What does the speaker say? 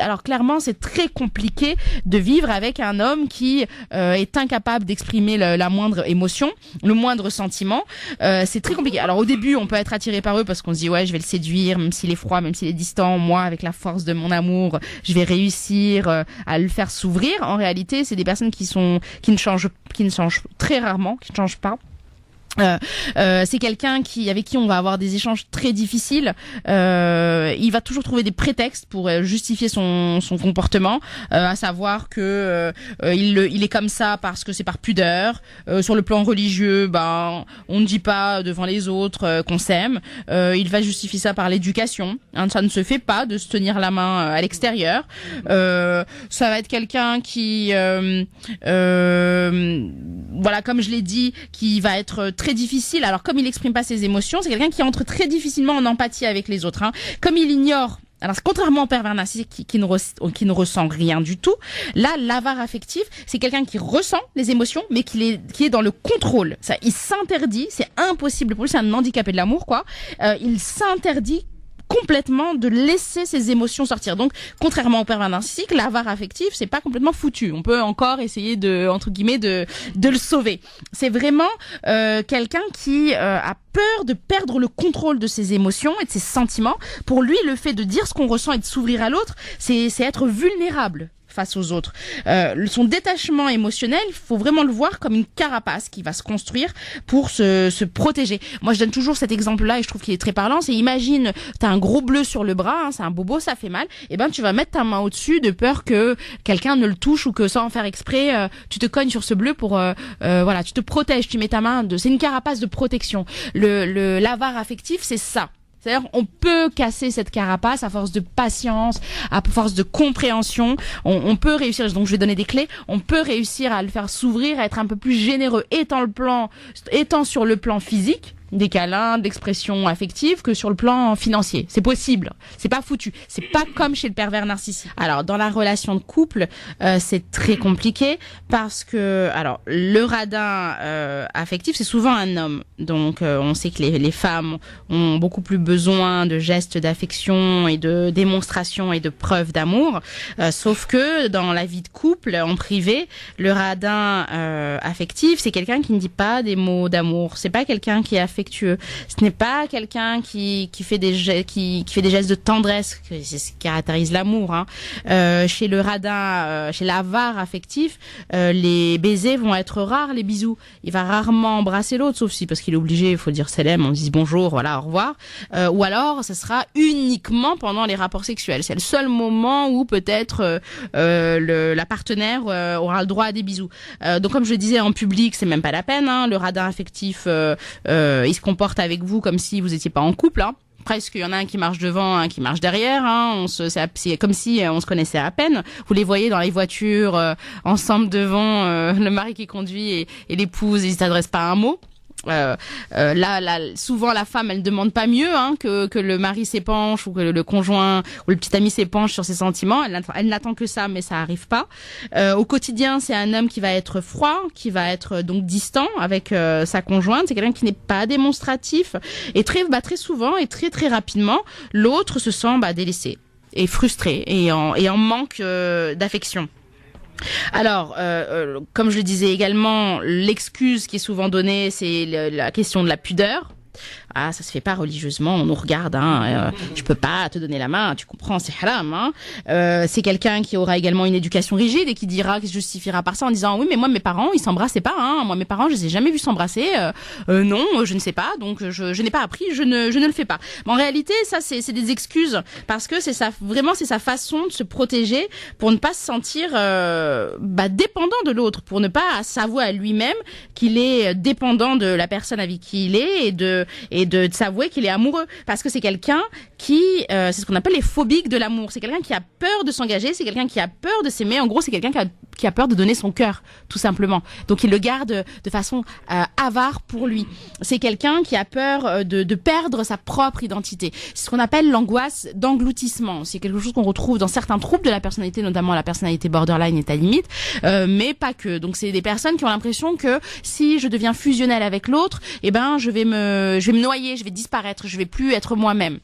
Alors clairement, c'est très compliqué de vivre avec un homme qui est incapable d'exprimer la moindre émotion, le moindre sentiment. C'est très compliqué. Alors au début, on peut être attiré par eux parce qu'on se dit ouais, je vais le séduire, même s'il est froid, même s'il est distant. Moi, avec la force de mon amour, je vais réussir à le faire s'ouvrir. En réalité, c'est des personnes qui ne changent très rarement, qui ne changent pas. C'est quelqu'un avec qui on va avoir des échanges très difficiles. Il va toujours trouver des prétextes pour justifier son comportement, à savoir que il est comme ça parce que c'est par pudeur. Sur le plan religieux, on ne dit pas devant les autres qu'on s'aime. Il va justifier ça par l'éducation. Ça ne se fait pas de se tenir la main à l'extérieur. Ça va être quelqu'un qui, voilà, comme je l'ai dit, qui va être très difficile. Alors comme il n'exprime pas ses émotions, c'est quelqu'un qui entre très difficilement en empathie avec les autres. Comme il ignore, alors contrairement au pervers narcissique qui ne ressent rien du tout, là l'avare affectif, c'est quelqu'un qui ressent les émotions mais qui est dans le contrôle. Ça, il s'interdit, c'est impossible pour lui, c'est un handicapé de l'amour quoi. Il s'interdit complètement de laisser ses émotions sortir. Donc, contrairement au pervers narcissique, l'avare affectif, c'est pas complètement foutu. On peut encore essayer entre guillemets, de le sauver. C'est vraiment quelqu'un qui a peur de perdre le contrôle de ses émotions et de ses sentiments. Pour lui, le fait de dire ce qu'on ressent et de s'ouvrir à l'autre, c'est être vulnérable face aux autres. Son détachement émotionnel, il faut vraiment le voir comme une carapace qui va se construire pour se protéger. Moi, je donne toujours cet exemple-là et je trouve qu'il est très parlant. C'est imagine, t'as un gros bleu sur le bras, c'est un bobo, ça fait mal. Et tu vas mettre ta main au-dessus de peur que quelqu'un ne le touche ou que sans en faire exprès, tu te cognes sur ce bleu pour, voilà, tu te protèges, tu mets ta main. C'est une carapace de protection. L'avare affectif, c'est ça. C'est-à-dire, on peut casser cette carapace à force de patience, à force de compréhension. On peut réussir, donc je vais donner des clés, on peut réussir à le faire s'ouvrir, à être un peu plus généreux, étant sur le plan physique, des câlins, d'expression affective, que sur le plan financier. C'est possible. C'est pas foutu. C'est pas comme chez le pervers narcissique. Alors, dans la relation de couple, c'est très compliqué parce que, alors, le radin affectif, c'est souvent un homme. Donc, on sait que les femmes ont beaucoup plus besoin de gestes d'affection et de démonstration et de preuves d'amour. Sauf que, dans la vie de couple, en privé, le radin affectif, c'est quelqu'un qui ne dit pas des mots d'amour. C'est pas quelqu'un qui est affectueux. Ce n'est pas quelqu'un qui fait des gestes de tendresse, c'est ce qui caractérise l'amour. Chez le radin, chez l'avare affectif, les baisers vont être rares, les bisous. Il va rarement embrasser l'autre, sauf si parce qu'il est obligé, il faut dire salam, on dit bonjour, voilà, au revoir. Ou alors, ce sera uniquement pendant les rapports sexuels. C'est le seul moment où peut-être la partenaire aura le droit à des bisous. Donc, comme je le disais, en public, c'est même pas la peine. Le radin affectif, il se comporte avec vous comme si vous étiez pas en couple. Presque, il y en a un qui marche devant, un qui marche derrière. C'est comme si on se connaissait à peine. Vous les voyez dans les voitures, ensemble devant, le mari qui conduit et l'épouse, ils s'adressent pas un mot. Souvent la femme elle ne demande pas mieux que le mari s'épanche ou que le conjoint ou le petit ami s'épanche sur ses sentiments. Elle n'attend que ça, mais ça arrive pas. Au quotidien, c'est un homme qui va être froid, qui va être donc distant avec sa conjointe. C'est quelqu'un qui n'est pas démonstratif et très souvent et très très rapidement, l'autre se sent délaissé et frustré et en manque d'affection. Alors, comme je le disais également, l'excuse qui est souvent donnée, c'est la question de la pudeur. Ah, ça se fait pas religieusement, on nous regarde, je peux pas te donner la main, tu comprends, c'est haram. C'est quelqu'un qui aura également une éducation rigide et qui se justifiera par ça en disant oui, mais moi mes parents ils s'embrassaient pas, moi mes parents je les ai jamais vus s'embrasser, non, je ne sais pas, donc je n'ai pas appris, je ne le fais pas. Mais en réalité, ça c'est des excuses parce que c'est sa façon de se protéger pour ne pas se sentir dépendant de l'autre, pour ne pas s'avouer à lui-même qu'il est dépendant de la personne avec qui il est et de s'avouer qu'il est amoureux, parce que c'est quelqu'un qui c'est ce qu'on appelle les phobiques de l'amour. C'est quelqu'un qui a peur de s'engager, c'est quelqu'un qui a peur de s'aimer. En gros, c'est quelqu'un qui a peur de donner son cœur, tout simplement. Donc il le garde de façon avare pour lui. C'est quelqu'un qui a peur de perdre sa propre identité. C'est ce qu'on appelle l'angoisse d'engloutissement. C'est quelque chose qu'on retrouve dans certains troubles de la personnalité, notamment la personnalité borderline est à limite, mais pas que. Donc c'est des personnes qui ont l'impression que si je deviens fusionnelle avec l'autre, je vais me noyer, je vais disparaître, je vais plus être moi-même.